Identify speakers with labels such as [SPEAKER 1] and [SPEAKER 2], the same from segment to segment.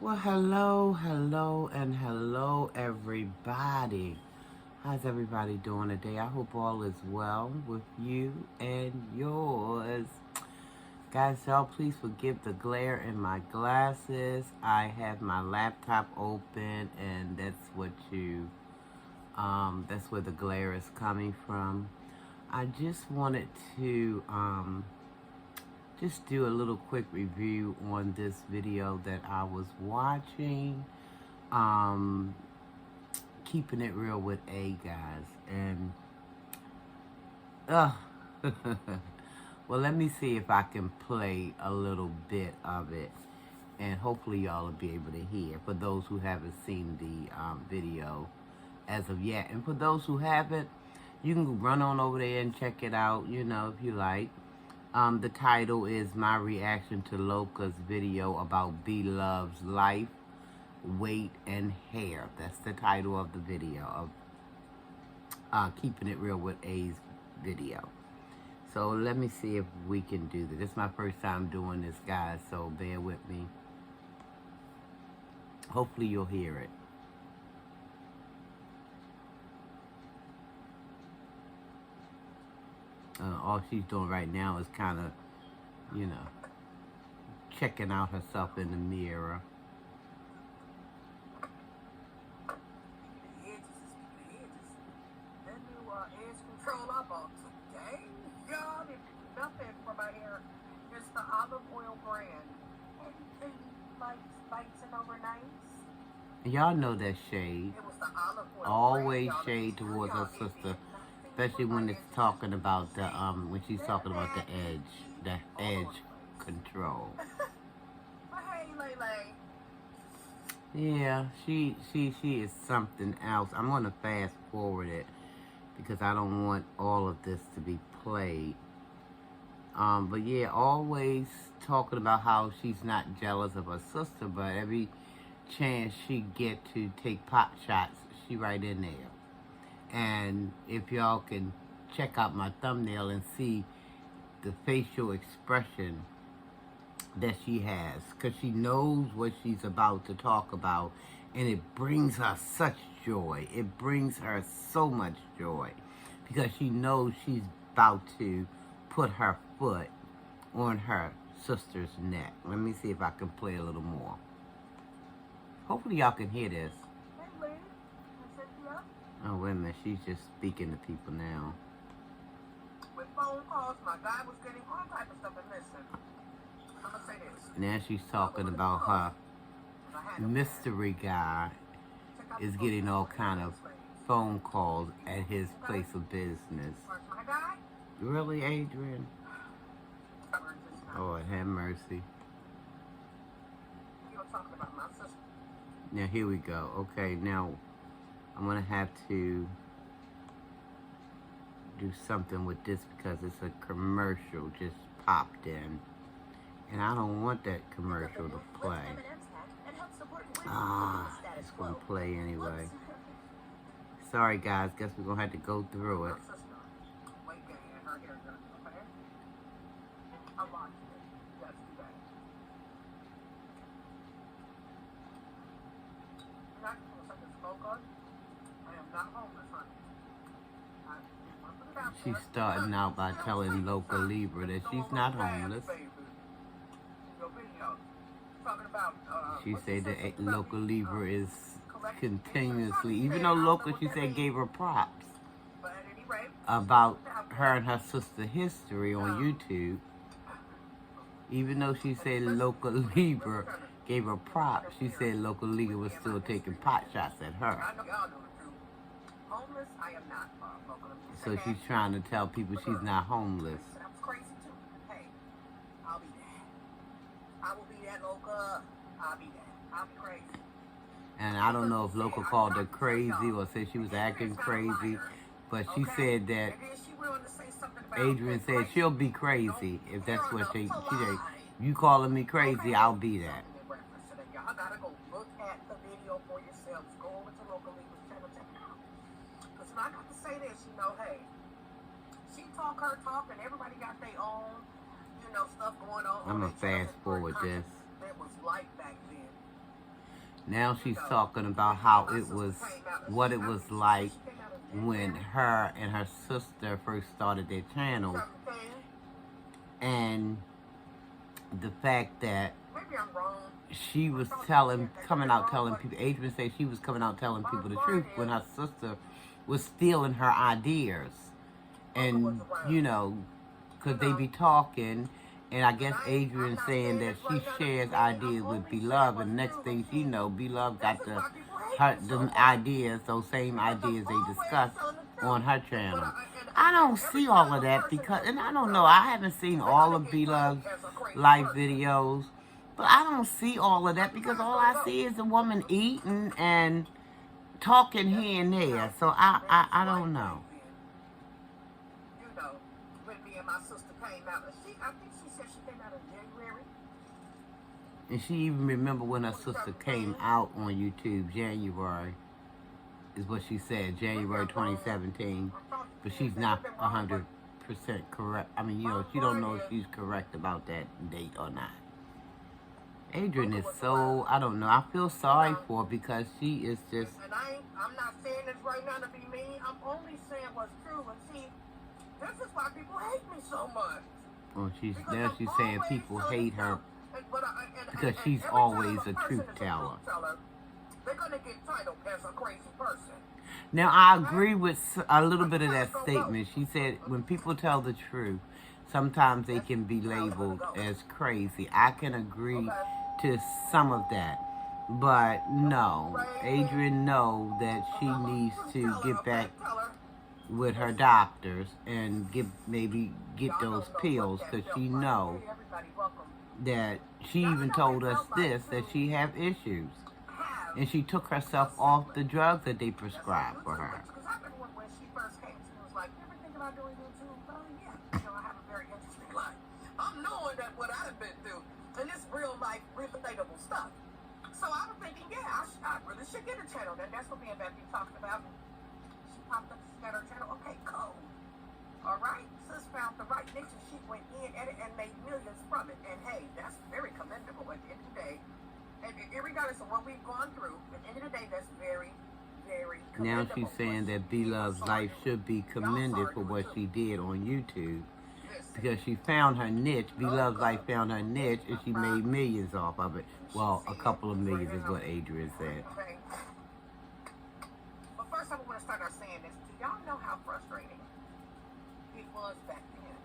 [SPEAKER 1] Well, hello, and hello, everybody. How's everybody doing today? I hope all is well with you and yours. Guys, y'all please forgive the glare in my glasses. I have my laptop open, and that's where the glare is coming from. I just wanted to, just do a little quick review on this video that I was watching. Um, Keeping it real with A, guys. And, uh, well, let me see if I can play a little bit of it. And hopefully y'all will be able to hear, for those who haven't seen the video as of yet. And for those who haven't, you can run on over there and check it out, if you like. The title is My Reaction to Loca's video about B Love's life, weight, and hair. That's the title of the video, of Keeping It Real with A's video. So let me see if we can do this. This is my first time doing this, guys, so bear with me. Hopefully you'll hear it. All she's doing right now is kind of, checking out herself in the mirror.
[SPEAKER 2] Control I bought today. God, if nothing for my hair, it's the olive oil brand. And bites and overnights.
[SPEAKER 1] Y'all know that shade.
[SPEAKER 2] It was the olive oil
[SPEAKER 1] Always
[SPEAKER 2] brand,
[SPEAKER 1] shade towards her sister, especially when it's talking about the when she's talking about the edge control.
[SPEAKER 2] Hey, Lele.
[SPEAKER 1] Yeah, she is something else. I'm gonna fast forward it because I don't want all of this to be played. But yeah, always talking about how she's not jealous of her sister, but every chance she get to take pot shots, she right in there. And if y'all can check out my thumbnail and see the facial expression that she has, because she knows what she's about to talk about, and it brings her such joy. It brings her so much joy because she knows she's about to put her foot on her sister's neck. Let me see if I can play a little more. Hopefully y'all can hear this.
[SPEAKER 2] Hey, Lee. I set you up.
[SPEAKER 1] Oh, wait a minute. She's just speaking to people now.
[SPEAKER 2] With phone calls, my guy was getting all type of stuff. And listen, I'm going to say this.
[SPEAKER 1] Now she's talking about her mystery guy is getting all kind of phone calls at his place of business.
[SPEAKER 2] My guy?
[SPEAKER 1] Really, Adrian? Lord have mercy.
[SPEAKER 2] You were talking about my sister.
[SPEAKER 1] Now here we go. Okay, now I'm gonna have to do something with this because it's a commercial just popped in. And I don't want that commercial to play. It's gonna play anyway. Sorry guys, guess we're gonna have to go through it. She's starting out by telling Local Libra that she's not homeless. She said that Local Libra is continuously, even though Local, she said, gave her props about her and her sister history on YouTube. Even though she said Local Libra gave her props, she said Local Libra was still taking pot shots at her. So she's trying to tell people she's not homeless.
[SPEAKER 2] I will be that Local. I'll be that. I'll be crazy.
[SPEAKER 1] And I don't know if Local called her crazy or said she was acting crazy, but she said that Adrian said she'll be crazy if that's what she said. You calling me crazy, I'll be that.
[SPEAKER 2] Y'all gotta go look at the video for yourselves. Go over to Local Libra's channel, check it out. Because when I got to say this, hey, she talk her talk, and everybody got their own, stuff going on.
[SPEAKER 1] I'm gonna fast forward this.
[SPEAKER 2] That was life back then.
[SPEAKER 1] Now she's talking about how it was, what it was like when her and her sister first started their channels, and the fact that she was coming out telling people, Adrian said she was coming out telling people the truth when her sister was stealing her ideas. And, you know, because they be talking, and I guess Adrian saying that she shares ideas with Beloved, and next thing she know, Beloved got the ideas, those same ideas they discussed on her channel. I don't see all of that because, and I don't know, I haven't seen all of Beloved's live videos, but I don't see all of that because all I see is a woman eating and talking here and there. So I don't know.
[SPEAKER 2] You know, when me and my sister came out, I think she said she came out in January.
[SPEAKER 1] And she even remember when her sister came out on YouTube, January, is what she said, January 2017. But she's not 100% correct. I mean, you know, she don't know if she's correct about that date or not. Adrienne is so, I don't know, I feel sorry for her because she is just...
[SPEAKER 2] And I'm not saying this right now to be mean. I'm only saying what's true. And see, this is why people hate me so much.
[SPEAKER 1] Well, now she's saying people hate her because she's always a truth teller.
[SPEAKER 2] They're going to get titled as a crazy person.
[SPEAKER 1] Now, I agree with a little bit of that statement. She said when people tell the truth, sometimes they can be labeled as crazy. I can agree to some of that. But no, Adrienne knows that she needs to get back with her doctors and maybe get those pills, because she knows that she even told us this, that she have issues. And she took herself off the drugs that they prescribed for her.
[SPEAKER 2] Because I remember when she first came, she was like, you ever think about doing YouTube? Oh, yeah. You know, I have a very interesting life. I'm knowing that what I've been through, and it's real life, relatable stuff. So I was thinking, yeah, I really should get a channel. And that's what me and Becky talked about. She popped up, she got her channel. Okay, cool. All right. Sis found the right niche, and she went in and made millions from it. And hey, that's very commendable at the end of the day. And regardless of what we've gone through, at the end of the day, that's very, very commendable.
[SPEAKER 1] Now she's saying that Beloved's life should be commended for what she did on YouTube. Because she found her niche, Beloved's life found her niche, and she made millions off of it. Well, a couple of millions is what Adrienne said.
[SPEAKER 2] Okay. But first, I want to start out saying this. Do y'all know how frustrating it was back then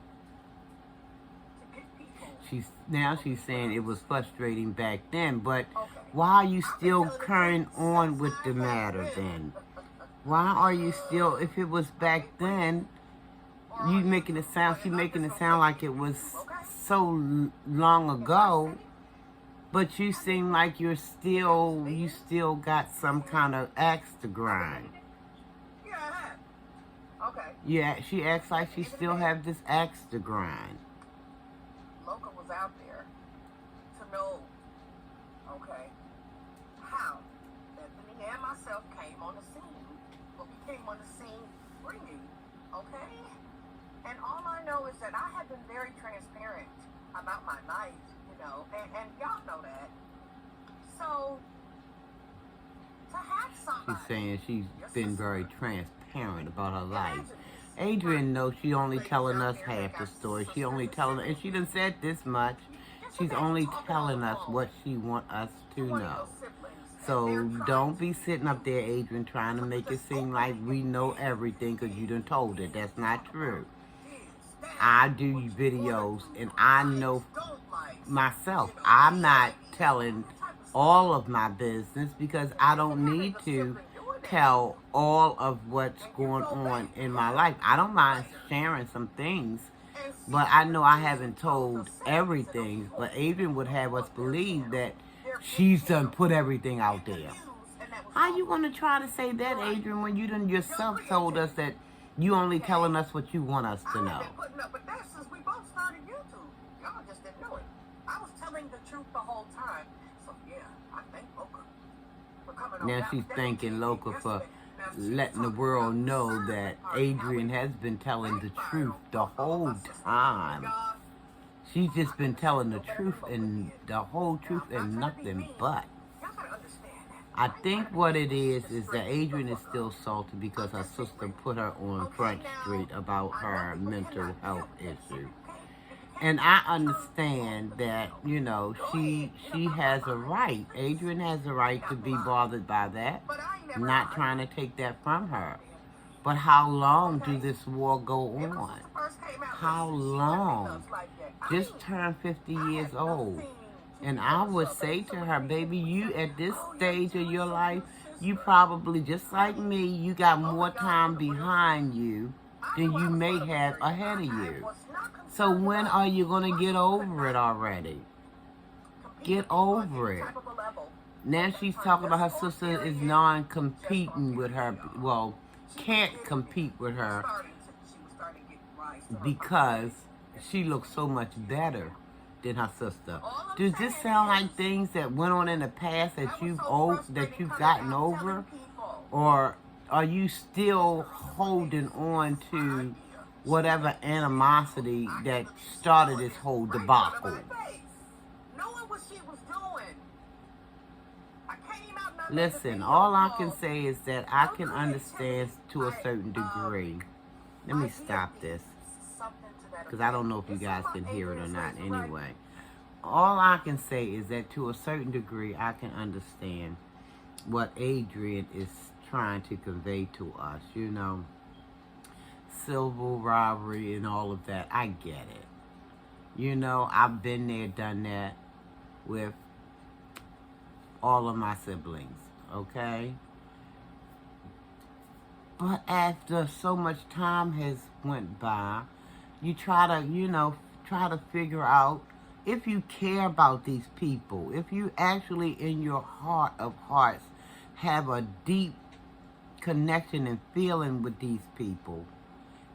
[SPEAKER 2] to get people?
[SPEAKER 1] Now she's saying it was frustrating back then, but why are you still carrying on with the matter then? Why are you still, if it was back then, she making it sound like it was so long ago, but you seem like you still got some kind of axe to grind.
[SPEAKER 2] Okay.
[SPEAKER 1] Yeah, she acts like she still have this axe to grind.
[SPEAKER 2] Loca was out there to know, okay, how Bethany and myself came on the scene. But we came on the scene bringing, okay? And all I know is that I have been very transparent about my life, you know, and y'all know that. So, to have somebody...
[SPEAKER 1] She's saying she's been very transparent about her life. Adrienne knows she only telling us half the story. She only telling, and she done said this much, she's only telling us what she want us to know. So don't be sitting up there, Adrienne, trying to make it seem like we know everything because you done told it. That's not true. I do videos and I know myself. I'm not telling all of my business because I don't need to tell all of what's going on in my life. I don't mind sharing some things, but I know I haven't told everything. But Adrienne would have us believe that she's done put everything out there. How you going to try to say that, Adrienne, when you done yourself told us that you only telling us what you want us to know?
[SPEAKER 2] But that's since we both started YouTube. Y'all just didn't know it. I was telling the truth the whole time. So yeah, I thank Loca for coming on.
[SPEAKER 1] Now she's thanking Loca for letting the world know that Adrienne has been telling the truth the whole time. She's just been telling the truth and the whole truth and nothing but.
[SPEAKER 2] Y'all gotta understand that.
[SPEAKER 1] I think what it is that Adrienne is still salty because her sister put her on Front Street about her mental health issue. And I understand that, you know, she has a right. Adrienne has a right to be bothered by that. I'm not trying to take that from her. But how long do this war go on? How long? Just turned 50 years old. And I would say to her, baby, you at this stage of your life, you probably, just like me, you got more time behind you than you may have ahead of you. So when are you going to get over it already? Get over it. Now she's talking about her sister is non-competing with her. Well, can't compete with her because she looks so much better than her sister. Does this sound like things that went on in the past that you've gotten over? Or are you still holding on to whatever animosity that started this whole debacle? Listen, all I can say is that I can understand to a certain degree. Let me stop this, because I don't know if you guys can hear it or not anyway. All I can say is that to a certain degree, I can understand what Adrienne is trying to convey to us, you know. Civil rivalry and all of that, I get it. You know, I've been there, done that with all of my siblings, okay? But after so much time has went by, you try to figure out if you care about these people, if you actually in your heart of hearts have a deep connection and feeling with these people.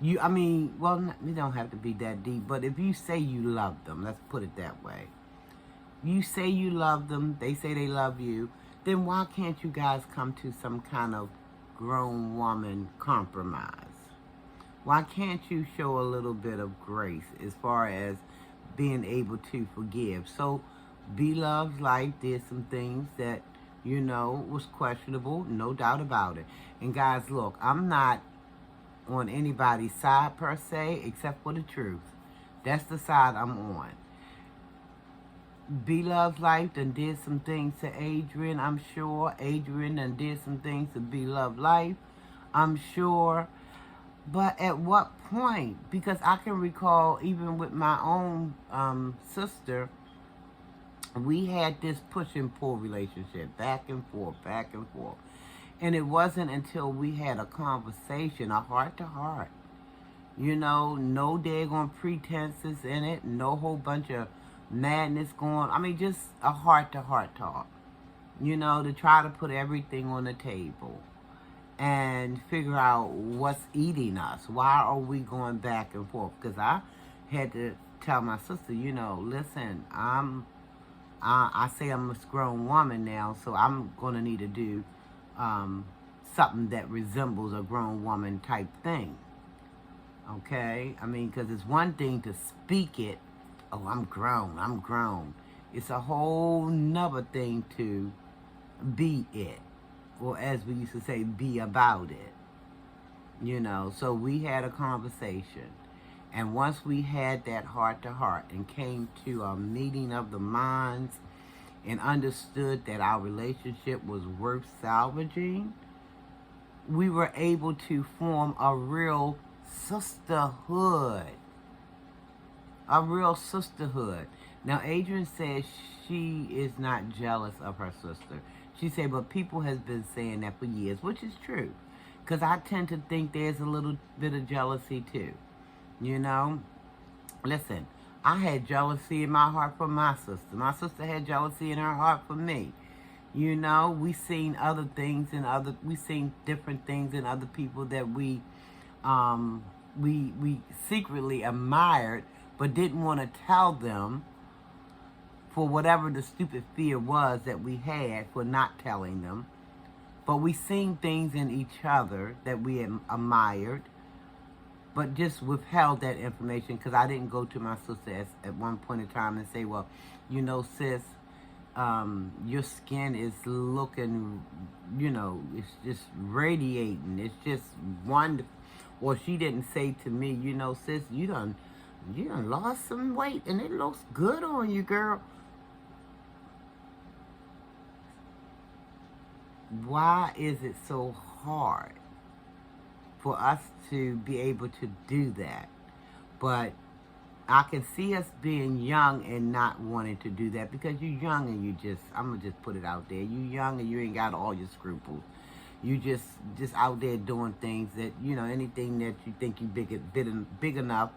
[SPEAKER 1] You don't have to be that deep, but if you say you love them, let's put it that way. You say you love them, they say they love you, then why can't you guys come to some kind of grown woman compromise? Why can't you show a little bit of grace as far as being able to forgive? So, Beloved's Life did some things that, you know, was questionable, no doubt about it. And guys, look, I'm not on anybody's side per se, except for the truth. That's the side I'm on. Beloved's Life done did some things to Adrienne, I'm sure. Adrienne done did some things to Beloved's Life, I'm sure. But at what point? Because I can recall, even with my own sister, we had this push and pull relationship, back and forth, back and forth. And it wasn't until we had a conversation, a heart-to-heart. You know, no daggone pretenses in it, no whole bunch of madness going. I mean, just a heart-to-heart talk. You know, to try to put everything on the table and figure out what's eating us. Why are we going back and forth? Because I had to tell my sister, you know, listen, I say I'm a grown woman now, so I'm going to need to do something that resembles a grown woman type thing. Okay? I mean, because it's one thing to speak it, oh, I'm grown. It's a whole nother thing to be it. Or as we used to say, be about it. You know, so we had a conversation. And once we had that heart-to-heart and came to a meeting of the minds and understood that our relationship was worth salvaging, we were able to form a real sisterhood. A real sisterhood. Now, Adrienne says she is not jealous of her sister. She said, but people has been saying that for years, which is true. Because I tend to think there's a little bit of jealousy too. You know? Listen, I had jealousy in my heart for my sister. My sister had jealousy in her heart for me. You know, we seen other things we seen different things in other people that we secretly admired, but didn't want to tell them for whatever the stupid fear was that we had for not telling them. But we seen things in each other that we admired, but just withheld that information because I didn't go to my sister at one point in time and say, well, you know, sis, your skin is looking, it's just radiating. It's just wonderful. Or she didn't say to me, sis, you done lost some weight and it looks good on you, girl. Why is it so hard for us to be able to do that? But I can see us being young and not wanting to do that because you're young and I'm going to just put it out there. You're young and you ain't got all your scruples. You just out there doing things that, anything that you think you big enough,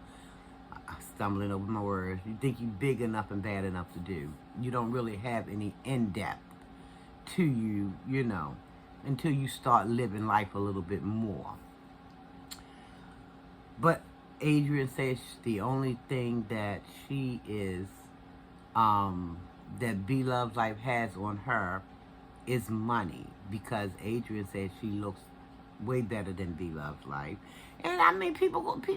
[SPEAKER 1] stumbling over my words, you think you big enough and bad enough to do. You don't really have any in-depth to you, until you start living life a little bit more. But Adrienne says the only thing that she is, that Beloved Life has on her is money. Because Adrienne says she looks way better than Beloved Life. And I mean,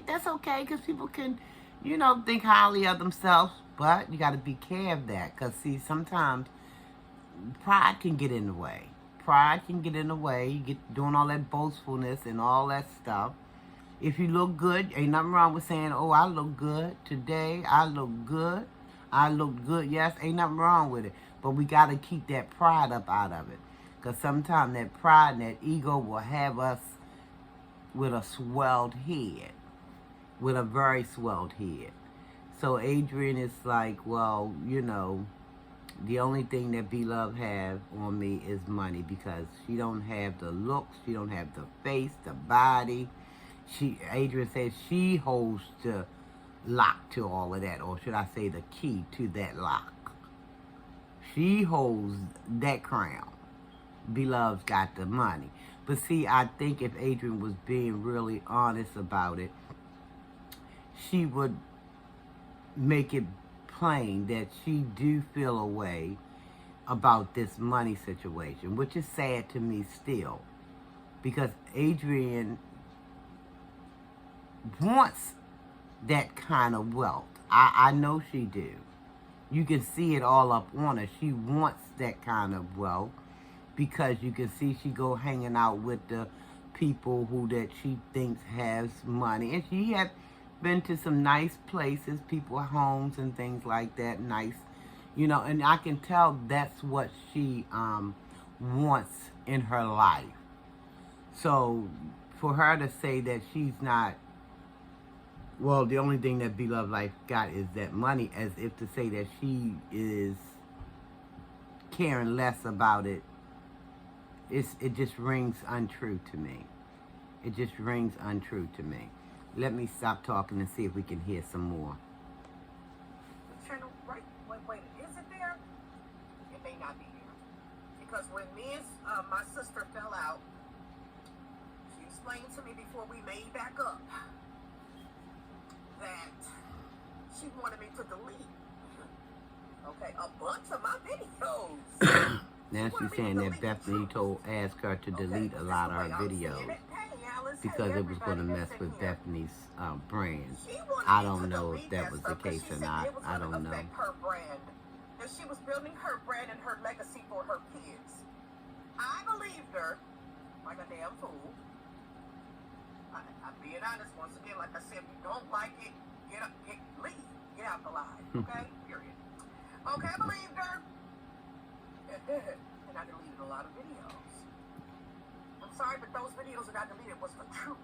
[SPEAKER 1] that's okay, because people can, think highly of themselves. But you got to be careful of that. Because, see, sometimes pride can get in the way. Pride can get in the way. You get doing all that boastfulness and all that stuff. If you look good, ain't nothing wrong with saying, oh, I look good today. I look good. I look good. Yes, ain't nothing wrong with it. But we got to keep that pride up out of it. Because sometimes that pride and that ego will have us with a swelled head. With a very swelled head. So Adrienne is like, well, the only thing that Beloved have on me is money. Because she don't have the looks. She don't have the face, the body. Adrienne says she holds the lock to all of that, or should I say the key to that lock. She holds that crown. Beloved's got the money. But see, I think if Adrienne was being really honest about it, she would make it plain that she do feel a way about this money situation, which is sad to me still. Because Adrienne wants that kind of wealth. I know she do. You can see it all up on her. She wants that kind of wealth because you can see she go hanging out with the people that she thinks has money. And she has been to some nice places, people's homes and things like that. Nice, and I can tell that's what she wants in her life. So for her to say that she's not, well, the only thing that Beloved Life got is that money, as if to say that she is caring less about it, it just rings untrue to me. It just rings untrue to me. Let me stop talking and see if we can hear some more.
[SPEAKER 2] Channel, right? Wait, is it there? It may not be there. Because when me and my sister fell out, she explained to me before we made back up that she wanted me to delete, okay, a bunch of my videos.
[SPEAKER 1] Now she's saying that Bethany asked her to delete a lot of her videos because it was going to mess with Bethany's brand. I don't know if that was the case or not. I don't know.
[SPEAKER 2] Her brand, and she was building her brand and her legacy for her kids. I believed her like a damn fool. I'm being honest once again. Like I said, if you don't like it, leave. Get out the line. Okay? Period. Okay, I believed her. And I deleted a lot of videos. I'm sorry, but those videos that I deleted was the truth.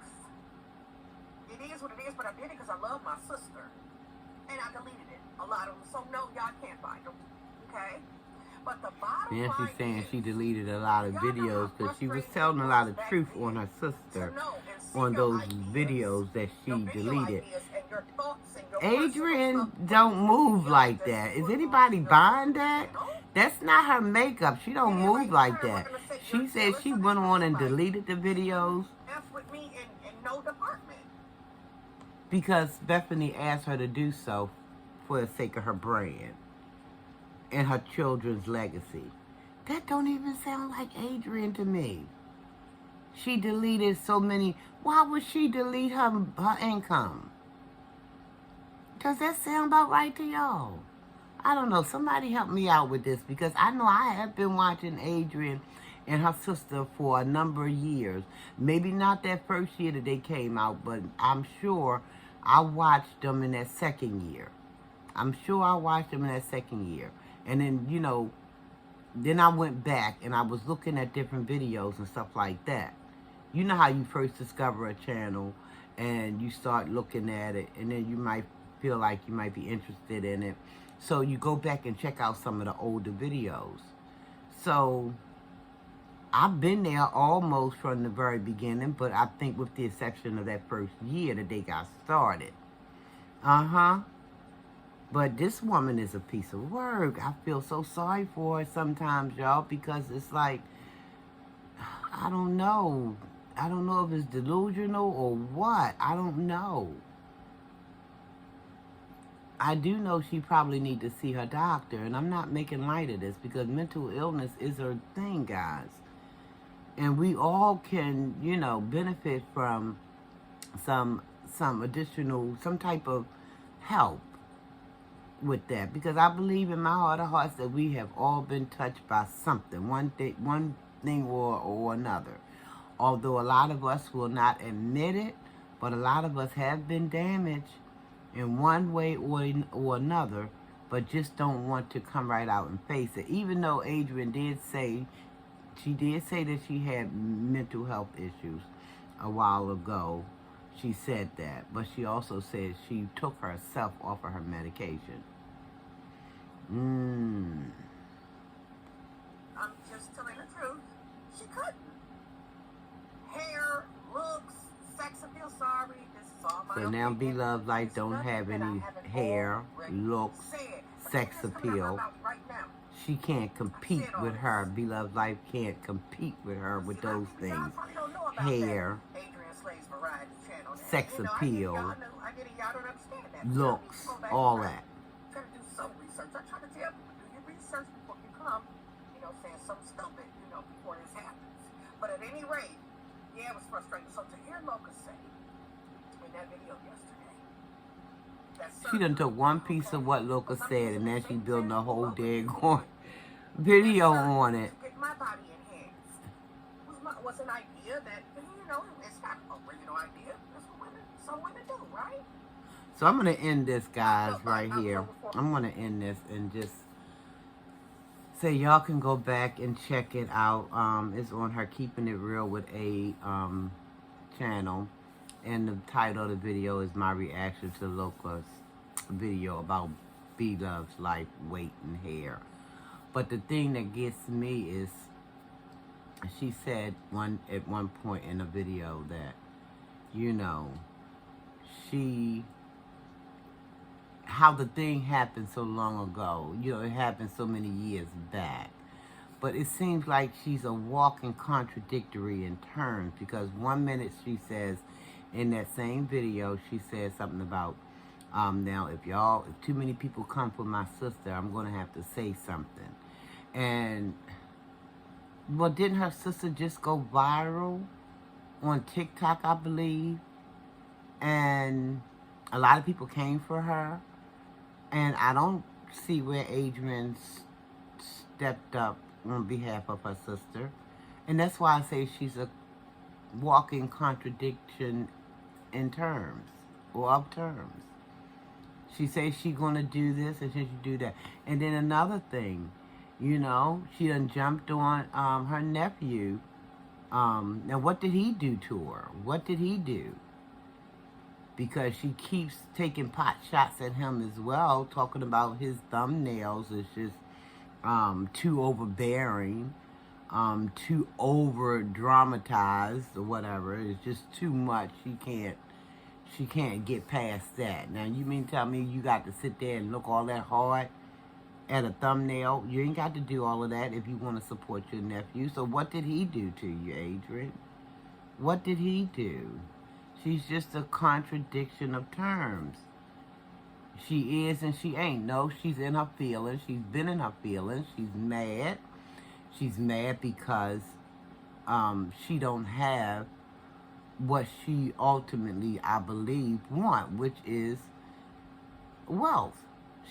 [SPEAKER 2] It is what it is, but I did it because I love my sister. And I deleted it. A lot of them. So no, y'all can't find them. Okay? But the bottom line
[SPEAKER 1] she's saying she deleted a lot of videos because she was telling a lot of truth on her sister on those videos that she deleted. Adrienne don't move like that. Is anybody buying that? That's not her makeup. She don't move like that. She said she went on and deleted the videos because Bethany asked her to do so for the sake of her brand and her children's legacy. That don't even sound like Adrienne to me. She deleted so many. Why would she delete her income? Does that sound about right to y'all? I don't know. Somebody help me out with this because I know I have been watching Adrienne and her sister for a number of years. Maybe not that first year that they came out, but I'm sure I watched them in that second year. I'm sure I watched them in that second year. And then, you know, then I went back and I was looking at different videos and stuff like that. You know how you first discover a channel and you start looking at it and then you might feel like you might be interested in it. So you go back and check out some of the older videos. So I've been there almost from the very beginning, but I think with the exception of that first year that they got started. But this woman is a piece of work. I feel so sorry for her sometimes, y'all, because it's like, I don't know. I don't know if it's delusional or what. I don't know. I do know she probably need to see her doctor, and I'm not making light of this because mental illness is her thing, guys. And we all can, you know, benefit from some additional, some type of help with that, because I believe in my heart of hearts that we have all been touched by something, one thing or another. Although a lot of us will not admit it, but a lot of us have been damaged in one way or another, but just don't want to come right out and face it. Even though Adrienne did say that she had mental health issues a while ago. She said that, but she also said she took herself off of her medication.
[SPEAKER 2] I'm just telling the truth. She couldn't. Hair, looks, sex appeal, sorry. This is all my
[SPEAKER 1] So now Beloved Life don't have any hair, looks, sex appeal. She can't compete with her. Beloved Life can't compete with her with those things. Hair, sex appeal, looks, all that.
[SPEAKER 2] Try to do some research. I try to tell people, do your research before you come, you know, saying something stupid, you know, before this happens. But at any rate, yeah, it was frustrating. So to hear Loca say in that video yesterday,
[SPEAKER 1] she done took one piece of what Loca said and then she building a whole daggone video on it.
[SPEAKER 2] Get my body enhanced was an idea that, you know, it's not an original idea. That's what some women do, right?
[SPEAKER 1] So I'm going to end this, guys, right here. I'm going to end this and just say y'all can go back and check it out. It's on her Keeping It Real with A channel. And the title of the video is my reaction to Loca's video about Beloved's life, weight, and hair. But the thing that gets me is she said at one point in the video that, you know, how the thing happened so long ago. You know, it happened so many years back. But it seems like she's a walking contradictory in terms, because 1 minute she says, in that same video, she says something about, now if too many people come for my sister, I'm going to have to say something. And, well, didn't her sister just go viral on TikTok, I believe? And a lot of people came for her. And I don't see where Adrienne stepped up on behalf of her sister. And that's why I say she's a walking contradiction in terms, or of terms. She says she's going to do this and she do that. And then another thing, you know, she done jumped on her nephew. Now, what did he do to her? What did he do? Because she keeps taking pot shots at him as well, talking about his thumbnails is just too overbearing, too over-dramatized or whatever. It's just too much. She can't get past that. Now, you mean tell me you got to sit there and look all that hard at a thumbnail? You ain't got to do all of that if you want to support your nephew. So what did he do to you, Adrienne? What did he do? She's just a contradiction of terms. She is and she ain't. No, she's in her feelings. She's been in her feelings. She's mad. She's mad because she don't have what she ultimately, I believe, want, which is wealth.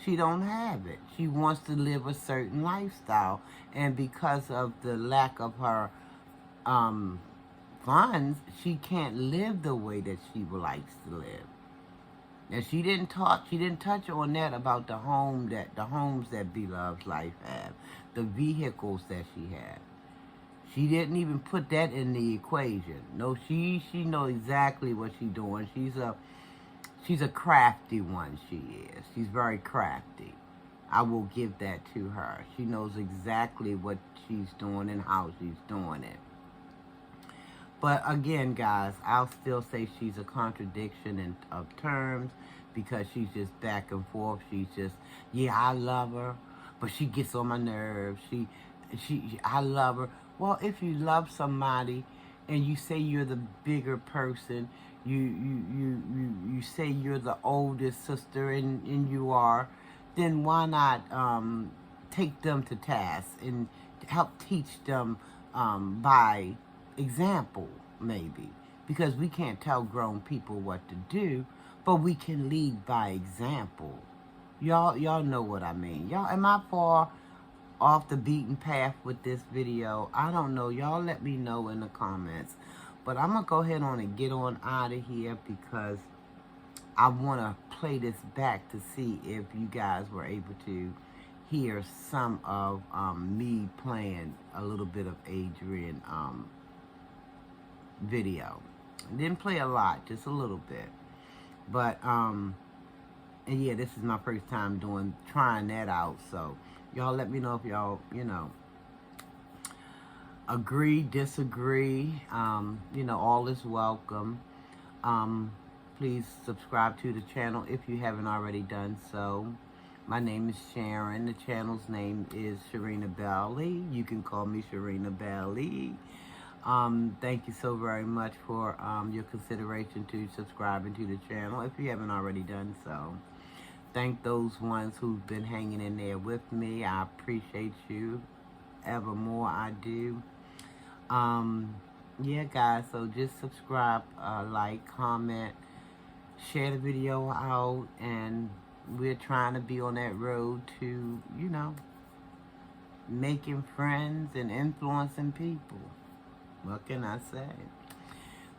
[SPEAKER 1] she don't have it. She wants to live a certain lifestyle, and because of the lack of her funds, she can't live the way that she likes to live. Now she didn't touch on that about the homes that Beloved's Life have, the vehicles that she had. She didn't even put that in the equation. No, she knows exactly what she's doing. She's a crafty one, she is. She's very crafty. I will give that to her. She knows exactly what she's doing and how she's doing it. But again, guys, I'll still say she's a contradiction of terms, because she's just back and forth. She's just, yeah, I love her, but she gets on my nerves. I love her. Well, if you love somebody and you say you're the bigger person, you say you're the oldest sister, and you are, then why not take them to task and help teach them by example, maybe? Because we can't tell grown people what to do, but we can lead by example. Y'all know what I mean. Y'all, am I far off the beaten path with this video? I don't know. Y'all let me know in the comments. But I'm going to go ahead on and get on out of here, because I want to play this back to see if you guys were able to hear some of me playing a little bit of Adrienne video. I didn't play a lot, just a little bit. But, and yeah, this is my first time trying that out. So, y'all let me know if y'all, agree, disagree. All is welcome. Please subscribe to the channel if you haven't already done so. My name is Sharon. The channel's name is Sharina Belly. You can call me Sharina Belly. Thank you so very much for your consideration to subscribing to the channel if you haven't already done so. Thank those ones who've been hanging in there with me. I appreciate you evermore. I do. Yeah, guys, so just subscribe, like, comment, share the video out, and we're trying to be on that road to, making friends and influencing people. What can I say?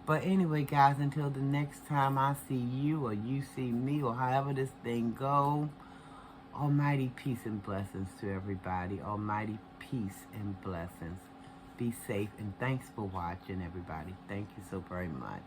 [SPEAKER 1] But anyway, guys, until the next time I see you or you see me, or however this thing go, almighty peace and blessings to everybody. Almighty peace and blessings. Be safe, and thanks for watching, everybody. Thank you so very much.